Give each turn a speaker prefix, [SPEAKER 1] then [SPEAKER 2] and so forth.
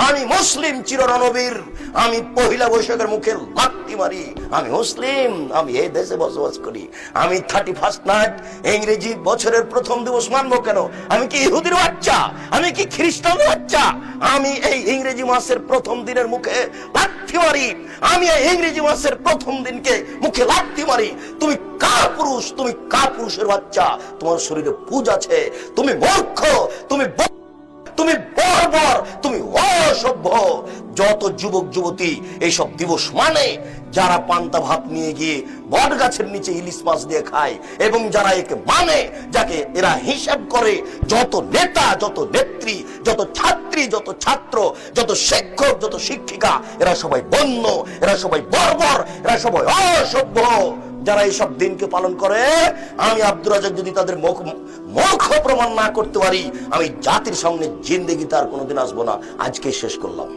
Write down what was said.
[SPEAKER 1] আমি মুসলিম চিররণবীর, আমি পহিলা বৈশাখের মুখে লাথি মারি, আমি মুসলিম, আমি এই দেশে বসবাস করি। আমি 31 নাইট ইংরেজি বছরের প্রথম দিবস মানবো কেন? আমি কি ইহুদির বাচ্চা? আমি কি খ্রিস্টানের বাচ্চা? আমি এই ইংরেজি মাসের প্রথম দিনের মুখে লাথি মারি, আমি এই ইংরেজি মাসের প্রথম দিনকে মুখে লাথি মারি। তুমি কার পুরুষ? তুমি কার পুরুষের বাচ্চা? তোমার শরীরে পুজ আছে, তুমি মূর্খ, তুমি বর্বর, তুমি অসভ্য। যত যুবক যুবতী এইসব দিবস মানে, যারা পান্তা ভাত নিয়ে গিয়ে বট গাছের নিচে ইলিশ মাছ দিয়ে খায়, এবং যারা একে মানে, যাকে এরা হিসাব করে, যত নেতা, যত নেত্রী, যত ছাত্রী, যত ছাত্র, যত শিক্ষক, যত শিক্ষিকা, এরা সবাই বন্য, এরা সবাই বর্বর, এরা সবাই অসভ্য। যারা এইসব দিনকে পালন করে, আমি আব্দুর রাজ্জাক যদি তাদের মূর্খ প্রমাণ না করতে পারি, আমি জাতির সামনে জিন্দেগিতে আর কোনোদিন আসবো না। আজকে শেষ করলাম।